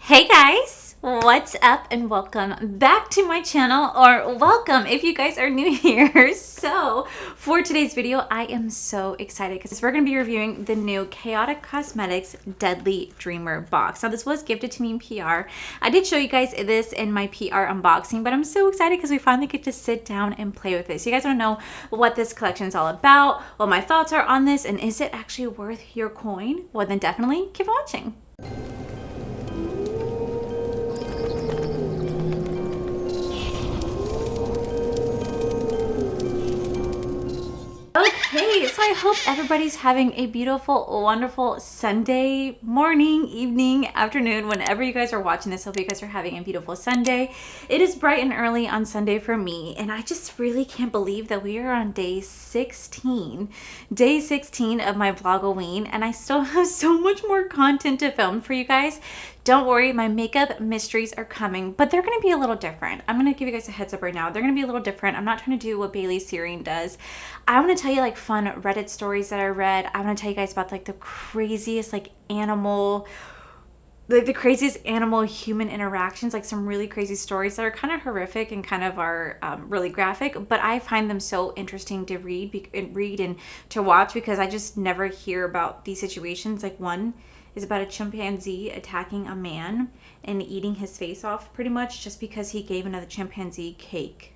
Hey guys, what's up and welcome back to my channel, or welcome if you guys are new here. So for today's video, I am so excited because we're going to be reviewing the new Chaotic Cosmetics Deadly Dreamer box. Now this was gifted to me in PR. I did show you guys this in my PR unboxing, but I'm so excited because we finally get to sit down and play with this. You guys want to know what this collection is all about, what my thoughts are on this, and is it actually worth your coin? Well then definitely keep watching. Okay, so I hope everybody's having a beautiful, wonderful Sunday morning, evening, afternoon, whenever you guys are watching this. Hope you guys are having a beautiful Sunday. It is bright and early on Sunday for me, and I just really can't believe that we are on day 16 of my Vlog-O-Ween, and I still have so much more content to film for you guys. Don't worry, my makeup mysteries are coming, but they're going to be a little different. I'm going to give you guys a heads up right now. They're going to be a little different. I'm not trying to do what Bailey Searing does. I want to tell you like fun Reddit stories that I read. I want to tell you guys about like the craziest like animal, the craziest animal human interactions, like some really crazy stories that are kind of horrific and kind of are really graphic, but I find them so interesting to read and to watch because I just never hear about these situations. Like one is about a chimpanzee attacking a man and eating his face off pretty much just because he gave another chimpanzee cake.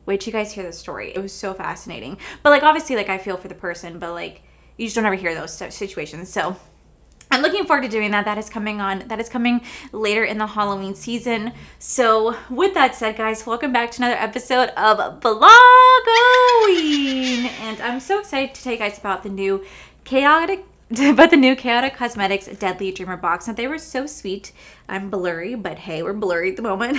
Wait till you guys hear the story. It was so fascinating. But like obviously like I feel for the person, but like you just don't ever hear those situations. So I'm looking forward to doing that. That is coming later in the Halloween season. So with that said, guys, welcome back to another episode of Vlog-O-Ween. And I'm so excited to tell you guys about the new Chaotic Cosmetics Deadly Dreamer box. Now they were so sweet. I'm blurry, but hey, we're blurry at the moment.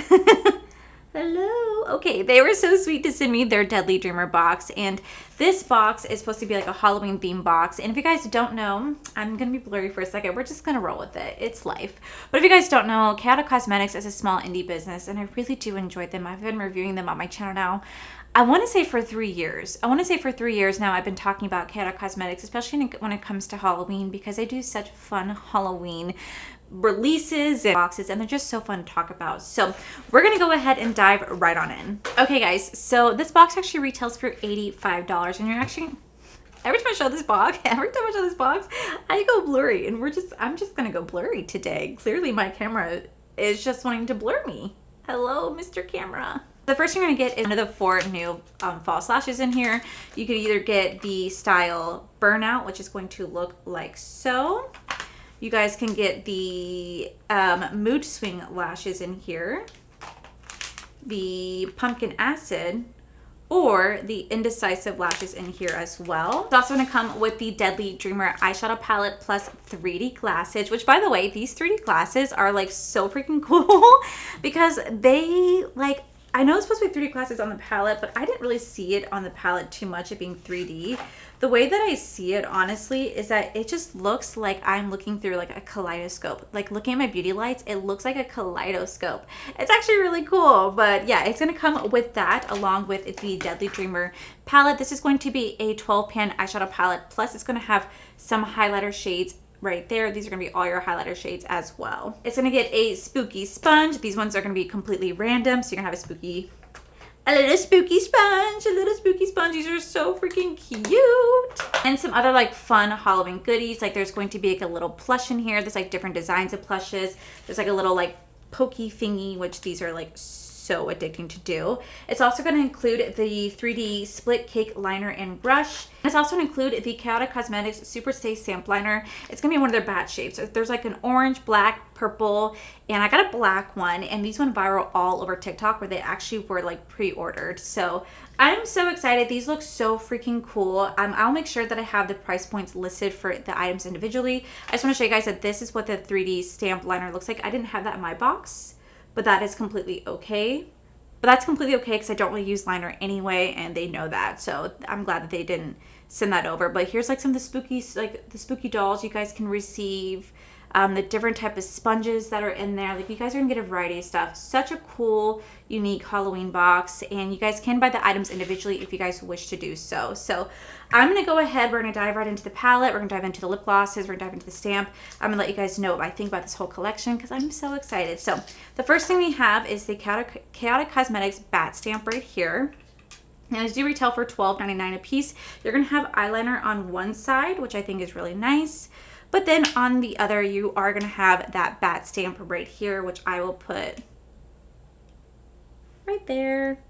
Hello. Okay, they were so sweet to send me their Deadly Dreamer box, and this box is supposed to be like a Halloween theme box. And if you guys don't know, I'm gonna be blurry for a second. We're just gonna roll with it. It's life. But if you guys don't know, Chaotic Cosmetics is a small indie business, and I really do enjoy them. I've been reviewing them on my channel now. I want to say for 3 years. I want to say for 3 years now I've been talking about Chaotic Cosmetics, especially when it comes to Halloween, because they do such fun Halloween releases and boxes, and they're just so fun to talk about. So we're gonna go ahead and dive right on in. Okay guys, so this box actually retails for $85, and you're actually, every time I show this box, I go blurry, and I'm just gonna go blurry today. Clearly my camera is just wanting to blur me. Hello, Mr. Camera. The first thing you're gonna get is one of the 4 new false lashes in here. You could either get the style Burnout, which is going to look like so. You guys can get the Mood Swing lashes in here, the Pumpkin Acid, or the Indecisive lashes in here as well. It's also going to come with the Deadly Dreamer eyeshadow palette plus 3D glasses, which by the way, these 3D glasses are like so freaking cool because they like, I know it's supposed to be 3D glasses on the palette, but I didn't really see it on the palette too much, it being 3D. The way that I see it, honestly, is that it just looks like I'm looking through like a kaleidoscope. Like looking at my beauty lights, it looks like a kaleidoscope. It's actually really cool, but yeah, it's gonna come with that along with the Deadly Dreamer palette. This is going to be a 12-pan eyeshadow palette, plus it's gonna have some highlighter shades right there. These are gonna be all your highlighter shades as well. It's gonna get a spooky sponge. These ones are gonna be completely random, so you're gonna have a little spooky sponge, These are so freaking cute. And some other like fun Halloween goodies. Like there's going to be like a little plush in here. There's like different designs of plushes. There's like a little like pokey thingy, which these are like so addicting to do. It's also going to include the 3D split cake liner and brush. It's also going to include the Chaotic Cosmetics Super Stay Stamp Liner. It's going to be one of their batch shapes. So there's like an orange, black, purple, and I got a black one, and these went viral all over TikTok where they actually were like pre-ordered. So I'm so excited. These look so freaking cool. I'll make sure that I have the price points listed for the items individually. I just want to show you guys that this is what the 3D stamp liner looks like. I didn't have that in my box, but that is completely okay. But that's completely okay because I don't really use liner anyway, and they know that. So I'm glad that they didn't send that over. But here's like some of the spooky, like the spooky dolls you guys can receive. the different type of sponges that are in there. Like, you guys are gonna get a variety of stuff. Such a cool, unique Halloween box, and you guys can buy the items individually if you guys wish to do so. So I'm gonna go ahead, we're gonna dive right into the palette, we're gonna dive into the lip glosses, we're gonna dive into the stamp. I'm gonna let you guys know what I think about this whole collection because I'm so excited. So the first thing we have is the Chaotic Cosmetics Bat Stamp right here. Now, these do retail for $12.99 a piece. You're gonna have eyeliner on one side, which I think is really nice. But then on the other, you are gonna have that bat stamp right here, which I will put right there.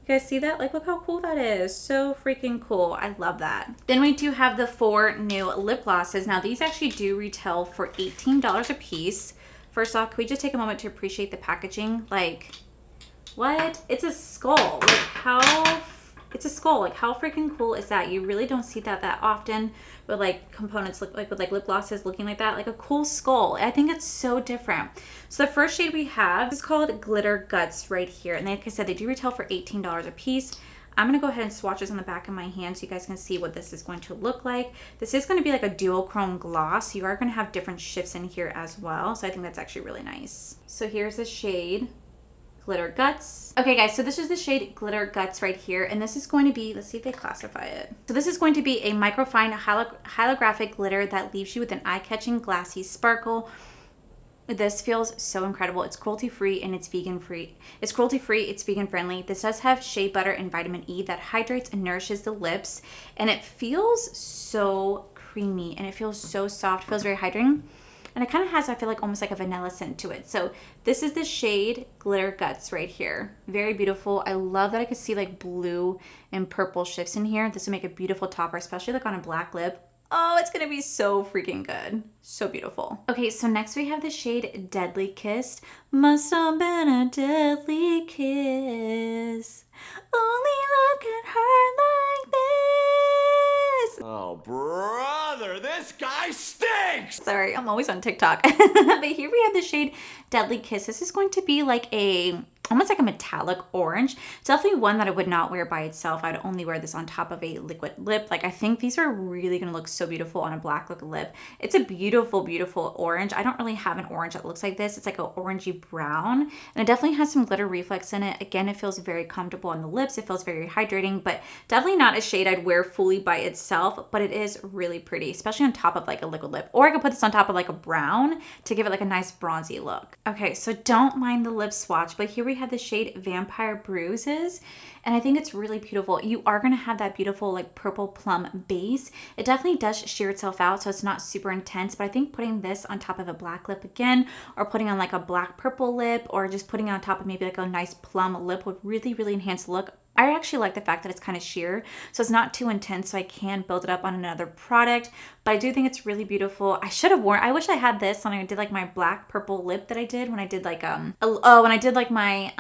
You guys see that? Like, look how cool that is. So freaking cool. I love that. Then we do have the 4 new lip glosses. Now, these actually do retail for $18 a piece. First off, can we just take a moment to appreciate the packaging? Like, what? It's a skull. Like, how... It's a skull. Like, how freaking cool is that? You really don't see that often with like components look like with like lip glosses looking like that. Like a cool skull. I think it's so different. So the first shade we have is called Glitter Guts right here. And like I said, they do retail for $18 a piece. I'm going to go ahead and swatch this on the back of my hand so you guys can see what this is going to look like. This is going to be like a dual chrome gloss. You are going to have different shifts in here as well. So I think that's actually really nice. So here's the shade. Glitter Guts. Okay guys, so this is the shade Glitter Guts right here, and this is going to be, let's see if they classify it. So this is going to be a microfine holographic glitter that leaves you with an eye-catching glassy sparkle. This feels so incredible. It's cruelty-free and it's vegan-free. It's cruelty-free, it's vegan-friendly. This does have shea butter and vitamin E that hydrates and nourishes the lips, and it feels so creamy and it feels so soft. It feels very hydrating. And it kind of has, I feel like, almost like a vanilla scent to it. So this is the shade Glitter Guts right here. Very beautiful. I love that I could see like blue and purple shifts in here. This would make a beautiful topper, especially like on a black lip. Oh, it's going to be so freaking good. So beautiful. Okay, so next we have the shade Deadly Kiss. Must have been a deadly kiss. Only look at her like this. Oh, brother, this guy stinks! Sorry, I'm always on TikTok. But here we have the shade Deadly Kiss. This is going to be like almost like a metallic orange. It's definitely one that I would not wear by itself. I'd only wear this on top of a liquid lip. Like, I think these are really gonna look so beautiful on a black liquid lip. It's a beautiful, beautiful orange. I don't really have an orange that looks like this. It's like an orangey brown, and it definitely has some glitter reflex in it. Again, it feels very comfortable on the lips. It feels very hydrating, but definitely not a shade I'd wear fully by itself, but it is really pretty, especially on top of like a liquid lip. Or I could put this on top of like a brown to give it like a nice bronzy look. Okay, so don't mind the lip swatch, but here we have the shade Vampire Bruises, and I think it's really beautiful. You are going to have that beautiful like purple plum base. It definitely does sheer itself out, so it's not super intense, but I think putting this on top of a black lip again, or putting on like a black purple lip, or just putting it on top of maybe like a nice plum lip would really, really enhance the look. I actually like the fact that it's kind of sheer, so it's not too intense, so I can build it up on another product, but I do think it's really beautiful. I should have worn, I wish I had this when I did like my black purple lip that I did when I did like, when I did like my,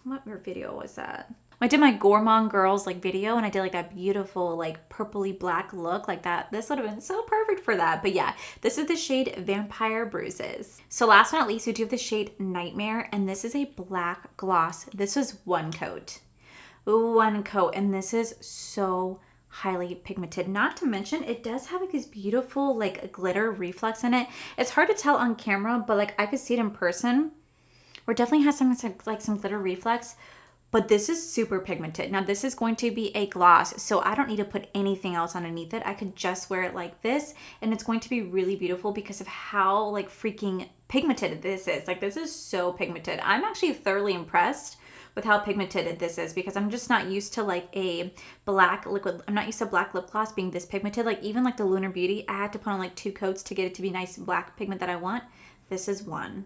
what video was that? When I did my Gourmand Girls like video and I did like that beautiful like purpley black look like that, this would have been so perfect for that. But yeah, this is the shade Vampire Bruises. So last but not least, we do have the shade Nightmare, and this is a black gloss. This was one coat, and this is so highly pigmented. Not to mention, it does have like this beautiful like glitter reflex in it. It's hard to tell on camera, but like I could see it in person, where it definitely has some like some glitter reflex. But this is super pigmented. Now this is going to be a gloss, so I don't need to put anything else underneath it. I could just wear it like this, and it's going to be really beautiful because of how like freaking pigmented this is. Like, this is so pigmented. I'm actually thoroughly impressed with how pigmented this is, because I'm just not used to like a black liquid. I'm not used to black lip gloss being this pigmented. Like, even like the Lunar Beauty, I had to put on like 2 coats to get it to be nice black pigment that I want. This is one.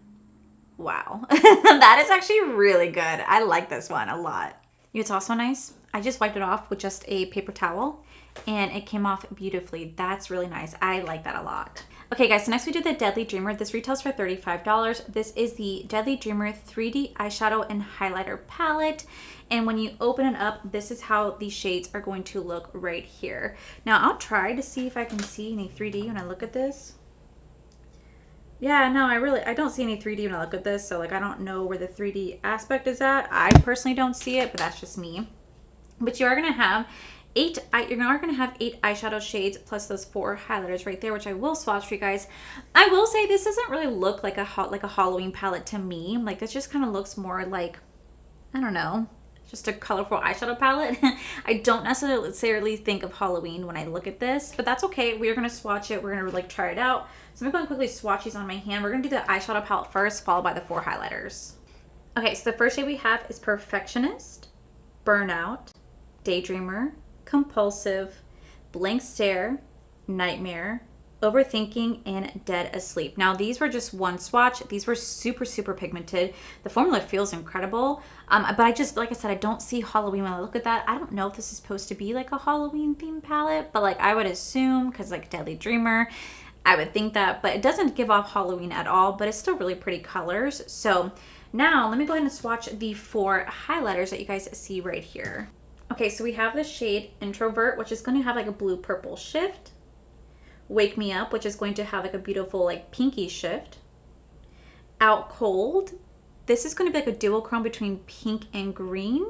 Wow. That is actually really good. I like this one a lot. It's also nice. I just wiped it off with just a paper towel and it came off beautifully. That's really nice. I like that a lot. Okay guys, so next we do the Deadly Dreamer. This retails for $35. This is the Deadly Dreamer 3D eyeshadow and highlighter palette. And when you open it up, this is how the shades are going to look right here. Now I'll try to see if I can see any 3D when I look at this. Yeah, no, I don't see any 3D when I look at this, so like I don't know where the 3D aspect is at. I personally don't see it, but that's just me. But you are going to have you're gonna have 8 eyeshadow shades plus those 4 highlighters right there, which I will swatch for you guys. I will say this doesn't really look like a Halloween palette to me. Like this just kind of looks more like, I don't know, just a colorful eyeshadow palette. I don't necessarily think of Halloween when I look at this, but that's okay. We're gonna swatch it. We're gonna like try it out. So I'm gonna go and quickly swatch these on my hand. We're gonna do the eyeshadow palette first, followed by the 4 highlighters. Okay, so the first shade we have is Perfectionist, Burnout, Daydreamer, Compulsive, Blank Stare, Nightmare, Overthinking, and Dead Asleep. Now these were just one swatch. These were super, super pigmented. The formula feels incredible. But I just, like I said, I don't see Halloween when I look at that. I don't know if this is supposed to be like a Halloween themed palette, but like I would assume, because like Deadly Dreamer, I would think that, but it doesn't give off Halloween at all, but it's still really pretty colors. So now let me go ahead and swatch the 4 highlighters that you guys see right here. Okay, so we have the shade Introvert, which is going to have like a blue purple shift. Wake Me Up, which is going to have like a beautiful like pinky shift. Out Cold. This is going to be like a duochrome between pink and green.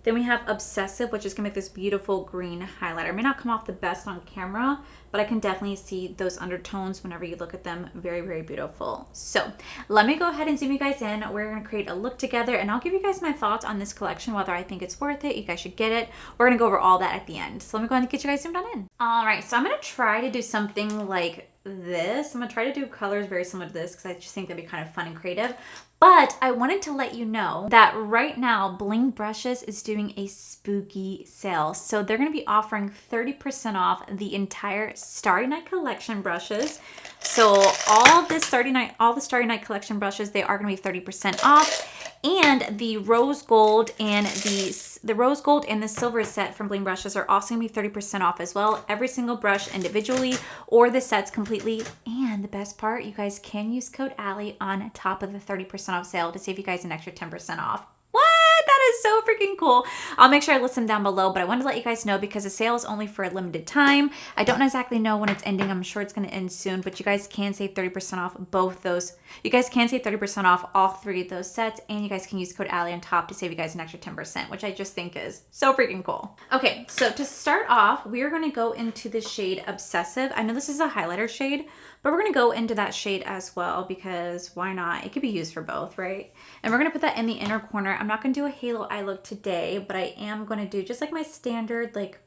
Then we have Obsessive, which is going to make this beautiful green highlighter. It may not come off the best on camera, but I can definitely see those undertones whenever you look at them. Very, very beautiful. So let me go ahead and zoom you guys in. We're going to create a look together, and I'll give you guys my thoughts on this collection, whether I think it's worth it. You guys should get it. We're going to go over all that at the end. So let me go ahead and get you guys zoomed on in. All right, so I'm going to try to do something like this. I'm going to try to do colors very similar to this because I just think that'd be kind of fun and creative. But I wanted to let you know that right now, BlingedBrushes is doing a spooky sale. So they're going to be offering 30% off the entire Starry Night collection brushes. So all the Starry Night collection brushes, they are going to be 30% off. And the rose gold and the rose gold and the silver set from BlingedBrushes are also going to be 30% off as well. Every single brush individually or the sets completely. And the best part, you guys can use code Allie on top of the 30% off sale to save you guys an extra 10% off. What? That is so freaking cool. I'll make sure I list them down below, but I wanted to let you guys know because the sale is only for a limited time. I don't exactly know when it's ending. I'm sure it's going to end soon, but you guys can save 30% off both those. You guys can save 30% off all 3 of those sets, and you guys can use code Allie on top to save you guys an extra 10%, which I just think is so freaking cool. Okay, so to start off, we are going to go into the shade Obsessive. I know this is a highlighter shade, but we're going to go into that shade as well because why not? It could be used for both, right? And we're going to put that in the inner corner. I'm not going to do a halo eye look today, but I am going to do just like my standard like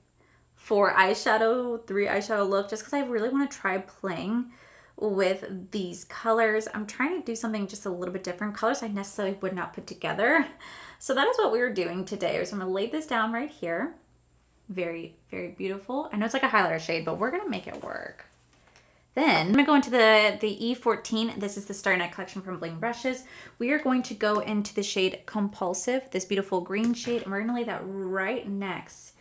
3 eyeshadow look just because I really want to try playing with these colors. I'm trying to do something just a little bit different. Colors I necessarily would not put together. So that is what we're doing today. So I'm going to lay this down right here. Very, very beautiful. I know it's like a highlighter shade, but we're going to make it work. Then I'm going to go into the E14. This is the Starry Night collection from BlingedBrushes. We are going to go into the shade Compulsive, this beautiful green shade, and we're going to lay that right next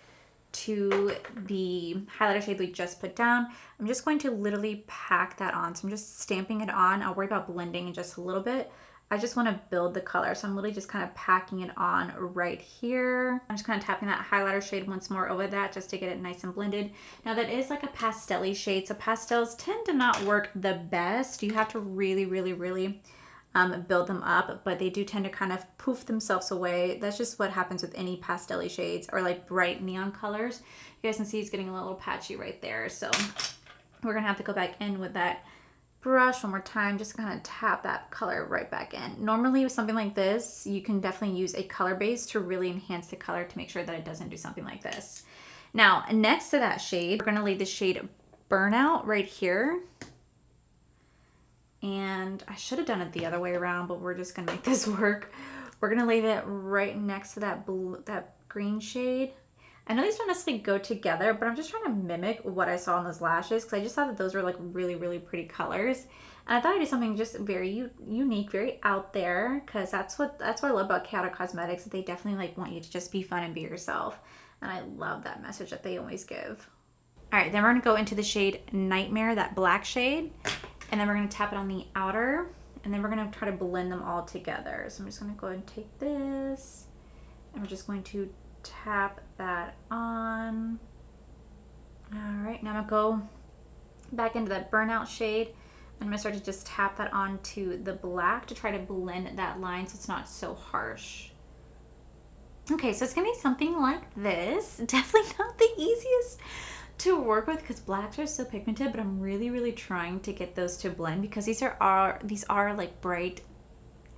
to the highlighter shade we just put down. I'm just going to literally pack that on. So I'm just stamping it on. I'll worry about blending in just a little bit. I just want to build the color. So I'm literally just kind of packing it on right here. I'm just kind of tapping that highlighter shade once more over that just to get it nice and blended. Now that is like a pastel-y shade. So pastels tend to not work the best. You have to really, really, really build them up, but they do tend to kind of poof themselves away. That's just what happens with any pastel-y shades or like bright neon colors. You guys can see it's getting a little patchy right there. So we're gonna have to go back in with that brush one more time, just kind of tap that color right back in. Normally with something like this, you can definitely use a color base to really enhance the color to make sure that it doesn't do something like this. Now, next to that shade, we're going to lay the shade Burnout right here. And I should have done it the other way around, but we're just going to make this work. We're going to lay it right next to that green shade. I know these don't necessarily go together, but I'm just trying to mimic what I saw on those lashes because I just thought that those were like really, really pretty colors. And I thought I'd do something just very unique, very out there, because that's what I love about Chaotic Cosmetics, that they definitely like want you to just be fun and be yourself. And I love that message that they always give. All right, then we're going to go into the shade Nightmare, that black shade. And then we're going to tap it on the outer. And then we're going to try to blend them all together. So I'm just going to go ahead and take this. And we're just going to tap that on. All right, now I'm going to go back into that Burnout shade. I'm going to start to just tap that onto the black to try to blend that line so it's not so harsh. Okay, so it's gonna be something like this. Definitely not the easiest to work with because blacks are so pigmented, but I'm really trying to get those to blend because these are like bright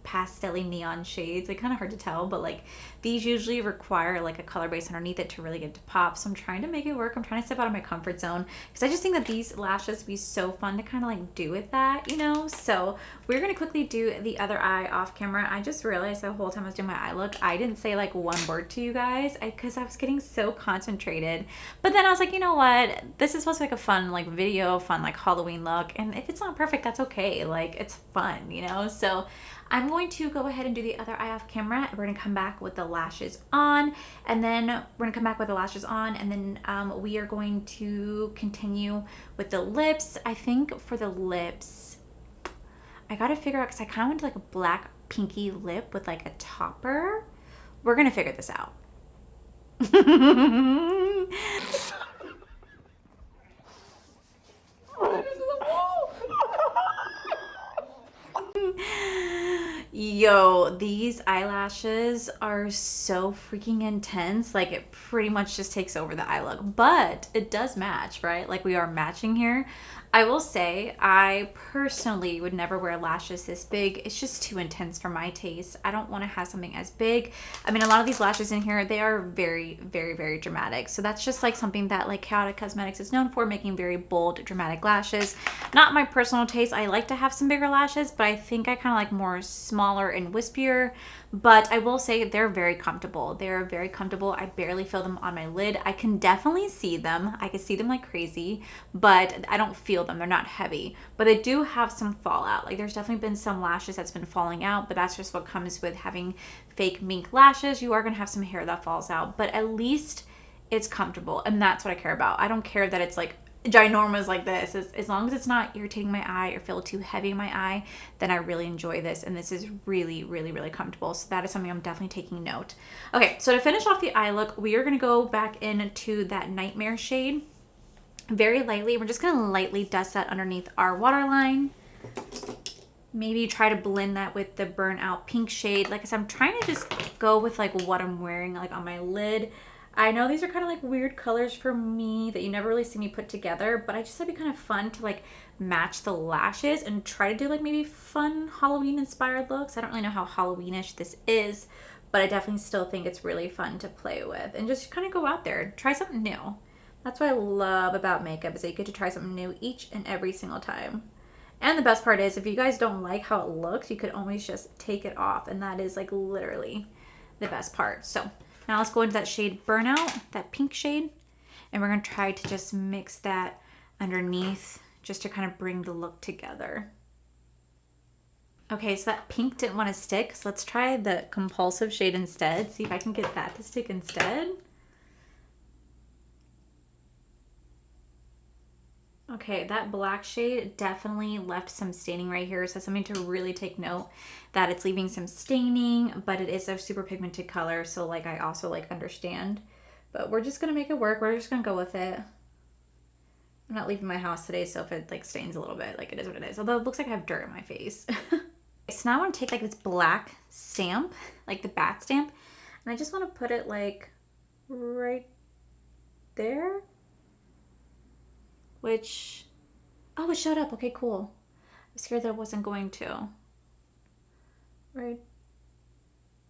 pastel-y neon shades. Like kind of hard to tell, but like these usually require like a color base underneath it to really get to pop. So I'm trying to make it work. I'm trying to step out of my comfort zone because I just think that these lashes would be so fun to kind of like do with that, you know? So we're gonna quickly do the other eye off camera. I just realized the whole time I was doing my eye look, I didn't say like one word to you guys because I was getting so concentrated. But then I was like, you know what? This is supposed to be like a fun like video, fun like Halloween look. And if it's not perfect, that's okay. Like it's fun, you know? So I'm going to go ahead and do the other eye off camera. We're gonna come back with the lashes on, and then we're gonna come back with the lashes on, and then we are going to continue with the lips. I think for the lips, I gotta figure out, because I kind of went to like a black pinky lip with like a topper. We're gonna figure this out. Yo, these eyelashes are so freaking intense. Like it pretty much just takes over the eye look, but it does match, right? Like we are matching here. I will say I personally would never wear lashes this big. It's just too intense for my taste. I don't want to have something as big. I mean, a lot of these lashes in here, they are very dramatic. So that's just like something that like Chaotic Cosmetics is known for, making very bold, dramatic lashes. Not my personal taste. I like to have some bigger lashes, but I think I kind of like more smaller and wispier. But I will say they're very comfortable. They're very comfortable. I barely feel them on my lid. I can definitely see them. I can see them like crazy, but I don't feel them. They're not heavy, but they do have some fallout. Like there's definitely been some lashes that's been falling out, but that's just what comes with having fake mink lashes. You are going to have some hair that falls out, but at least it's comfortable, and that's what I care about. I don't care that it's like ginormous like this. As long as it's not irritating my eye or feel too heavy in my eye, then I really enjoy this, and this is really comfortable. So that is something I'm definitely taking note. Okay, so to finish off the eye look, we are going to go back into that Nightmare shade very lightly. We're just going to lightly dust that underneath our waterline. Maybe try to blend that with the burnout pink shade. Like I said, I'm trying to just go with like what I'm wearing like on my lid. I know these are kind of like weird colors for me that you never really see me put together, but I just thought it'd be kind of fun to like match the lashes and try to do like maybe fun Halloween inspired looks. I don't really know how Halloweenish this is, but I definitely still think it's really fun to play with and just kind of go out there, try something new. That's what I love about makeup, is that you get to try something new each and every single time. And the best part is, if you guys don't like how it looks, you could always just take it off, and that is like literally the best part. So now let's go into that shade Burnout, that pink shade, and we're going to try to just mix that underneath just to kind of bring the look together. Okay, so that pink didn't want to stick, so let's try the Compulsive shade instead. See if I can get that to stick instead. Okay, that black shade definitely left some staining right here, so something to really take note that it's leaving some staining, but it is a super pigmented color, so like I also like understand. But we're just gonna make it work. We're just gonna go with it. I'm not leaving my house today, so if it like stains a little bit, like it is what it is. Although it looks like I have dirt in my face. So now I want to take like this black stamp, like the bat stamp, and I just want to put it like right there. Which, oh, it showed up. Okay, cool. I was scared that it wasn't going to. Right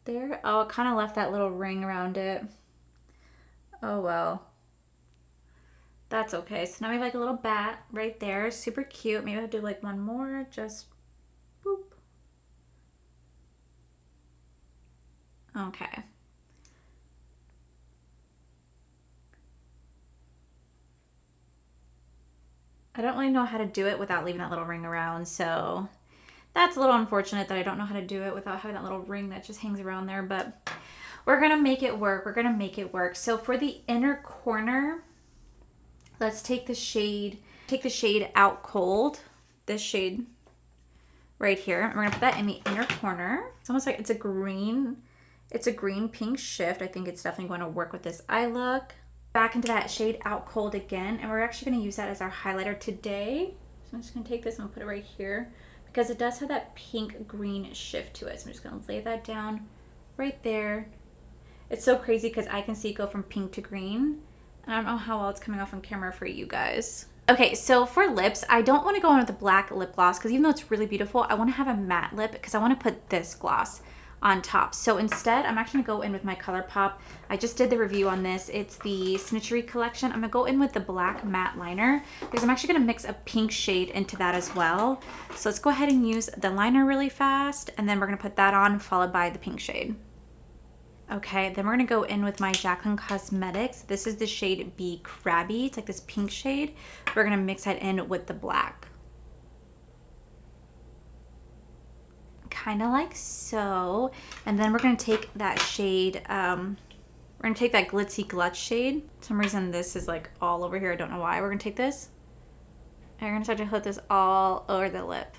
there. Oh, it kind of left that little ring around it. Oh, well. That's okay. So now we have like a little bat right there. Super cute. Maybe I'll do like one more. Just boop. Okay. I don't really know how to do it without leaving that little ring around, so that's a little unfortunate that I don't know how to do it without having that little ring that just hangs around there, but we're gonna make it work. We're gonna make it work. So for the inner corner, let's take the shade Out Cold, this shade right here. And we're gonna put that in the inner corner. It's almost like it's a green pink shift. I think it's definitely going to work with this eye look. Back into that shade Out Cold again, and we're actually going to use that as our highlighter today. So I'm just going to take this and put it right here because it does have that pink green shift to it. So I'm just going to lay that down right there, It's so crazy because I can see it go from pink to green. And I don't know how well it's coming off on camera for you guys. Okay, so for lips, I don't want to go in with a black lip gloss because even though it's really beautiful, I want to have a matte lip because I want to put this gloss on top. So instead, I'm actually gonna go in with my ColourPop. I just did the review on this. It's the Snitchery collection. I'm gonna go in with the black matte liner because I'm actually gonna mix a pink shade into that as well. So let's go ahead and use the liner really fast, and then we're gonna put that on followed by the pink shade. Okay, then we're gonna go in with my Jaclyn Cosmetics. This is the shade Be Crabby. It's like this pink shade. We're gonna mix that in with the black. Kind of like so. And then we're gonna take that shade, we're gonna take that Glitzy Glutch shade. For some reason this is like all over here, I don't know why. We're gonna take this, and we're gonna start to put this all over the lip.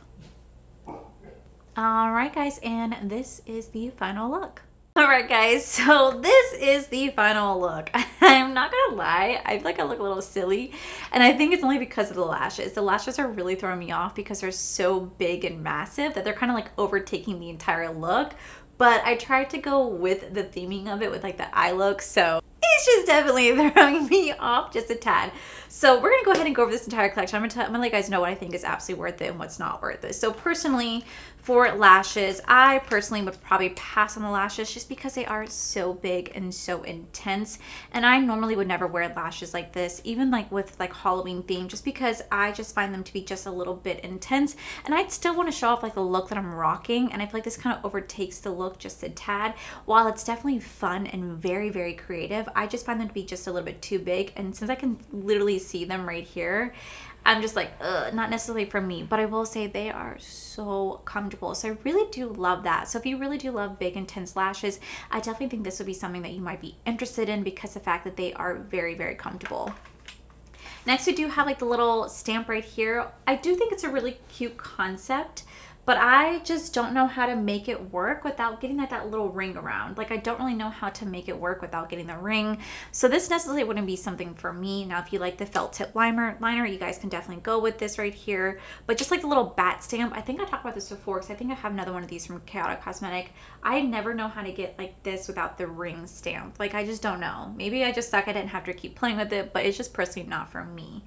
All right guys, and this is the final look. Alright guys, so this is the final look. I'm not gonna lie, I feel like I look a little silly, and I think it's only because of the lashes. The lashes are really throwing me off because they're so big and massive that they're kind of like overtaking the entire look, but I tried to go with the theming of it with like the eye look, so it's just definitely throwing me off just a tad. So we're gonna go ahead and go over this entire collection. I'm gonna let you guys know what I think is absolutely worth it and what's not worth it. So personally, for lashes, I personally would probably pass on the lashes just because they are so big and so intense. And I normally would never wear lashes like this, even like with like Halloween theme, just because I just find them to be just a little bit intense. And I'd still want to show off like the look that I'm rocking. And I feel like this kind of overtakes the look just a tad. While it's definitely fun and very, very creative, I just find them to be just a little bit too big. And since I can literally see them right here, I'm just like, ugh, not necessarily for me, but I will say they are so comfortable. So I really do love that. So if you really do love big, intense lashes, I definitely think this would be something that you might be interested in because of the fact that they are very, very comfortable. Next, we do have like the little stamp right here. I do think it's a really cute concept, but I just don't know how to make it work without getting that little ring around. Like I don't really know how to make it work without getting the ring. So this necessarily wouldn't be something for me. Now, if you like the felt tip liner, you guys can definitely go with this right here. But just like the little bat stamp, I think I talked about this before because I think I have another one of these from Chaotic Cosmetic. I never know how to get like this without the ring stamp. Like I just don't know. Maybe I just suck. I didn't have to keep playing with it, but it's just personally not for me.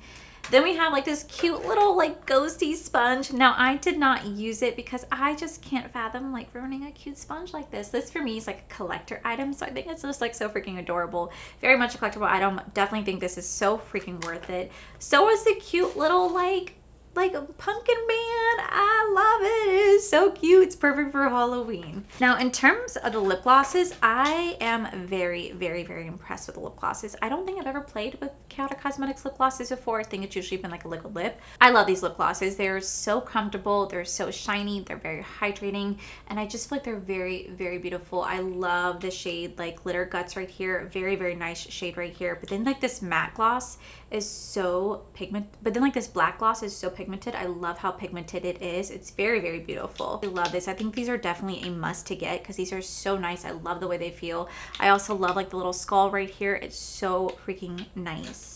Then we have like this cute little like ghosty sponge. Now I did not use it because I just can't fathom like ruining a cute sponge like this. This for me is like a collector item, so I think it's just like so freaking adorable. Very much a collectible item. Definitely think this is so freaking worth it. So is the cute little like a pumpkin band. I love it. It is so cute. It's perfect for Halloween. Now, in terms of the lip glosses, I am very, very, very impressed with the lip glosses. I don't think I've ever played with Chaotic Cosmetics lip glosses before. I think it's usually been like a liquid lip. I love these lip glosses. They're so comfortable. They're so shiny. They're very hydrating. And I just feel like they're very, very beautiful. I love the shade like Glitter Guts right here. Very, very nice shade right here. But then like this matte gloss is so pigmented. But then like this black gloss is so pigmented. I love how pigmented it is. It's very, very beautiful. I love this. I think these are definitely a must to get because these are so nice. I love the way they feel. I also love like the little skull right here. It's so freaking nice.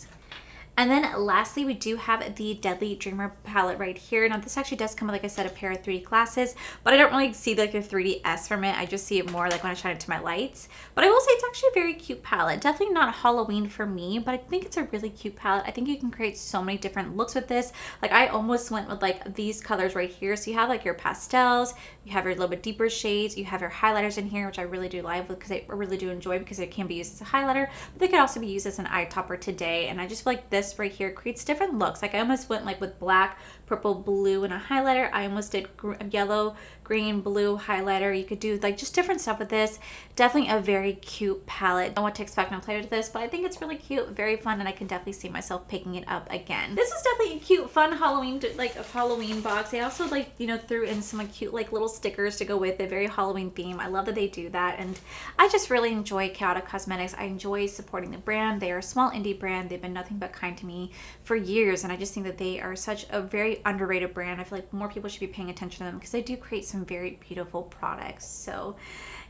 And then lastly, we do have the Deadly Dreamer palette right here. Now this actually does come with, like I said, a pair of 3D glasses, but I don't really see like a 3DS from it. I just see it more like when I shine it to my lights. But I will say it's actually a very cute palette. Definitely not Halloween for me, but I think it's a really cute palette. I think you can create so many different looks with this. Like I almost went with like these colors right here. So you have like your pastels, you have your little bit deeper shades, you have your highlighters in here, which I really do like because I really do enjoy because it can be used as a highlighter, but they could also be used as an eye topper today. And I just feel like this right here creates different looks. Like I almost went like with black, purple, blue, and a highlighter. I almost did yellow, green, blue highlighter. You could do like just different stuff with this. Definitely a very cute palette. I don't know what to expect when I play with this, but I think it's really cute, very fun, and I can definitely see myself picking it up again. This is definitely a cute, fun Halloween, like a Halloween box. They also like, you know, threw in some like, cute like little stickers to go with the very Halloween theme. I love that they do that, and I just really enjoy Chaotic Cosmetics. I enjoy supporting the brand. They are a small indie brand. They've been nothing but kind to me for years, and I just think that they are such a very very underrated brand. I feel like more people should be paying attention to them because they do create some very beautiful products. So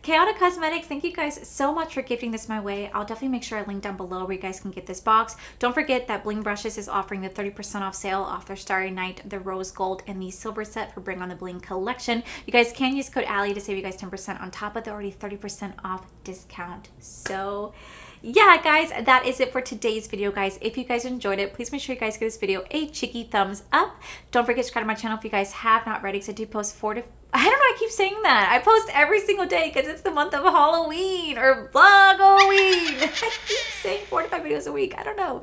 Chaotic Cosmetics, thank you guys so much for gifting this my way. I'll definitely make sure I link down below where you guys can get this box. Don't forget that BlingedBrushes is offering the 30% off sale off their Starry Night, the Rose Gold, and the Silver set for Bring on the Bling collection. You guys can use code Allie to save you guys 10% on top of the already 30% off discount. So yeah, guys, that is it for today's video, guys. If you guys enjoyed it, please make sure you guys give this video a cheeky thumbs up. Don't forget to subscribe to my channel if you guys have not already, because I do post I don't know, I keep saying that. I post every single day because it's the month of Halloween or Vlog-O-Ween. I keep saying 4 to 5 videos a week. I don't know.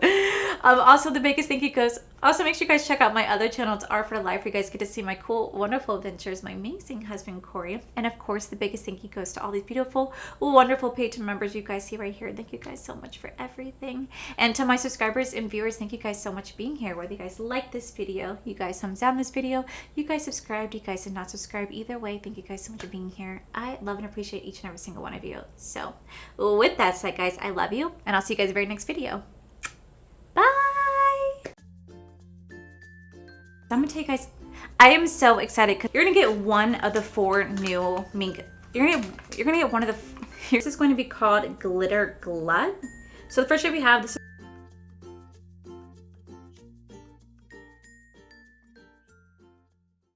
Also, the biggest thank you goes. Also, make sure you guys check out my other channel. It's R for Life, where you guys get to see my cool, wonderful adventures, my amazing husband, Corey. And of course, the biggest thank you goes to all these beautiful, wonderful Patreon members you guys see right here. Thank you guys so much for everything. And to my subscribers and viewers, thank you guys so much for being here. Whether you guys like this video, you guys thumbs down this video, you guys subscribed, you guys did not subscribe, either way, thank you guys so much for being here. I love and appreciate each and every single one of you. So with that said, guys, I love you, and I'll see you guys in the very next video. Bye. I'm gonna tell you guys, I am so excited because you're gonna get one of the 4 new mink. You're gonna get one of the. This is going to be called Glitter Glut. So the first shade we have, this is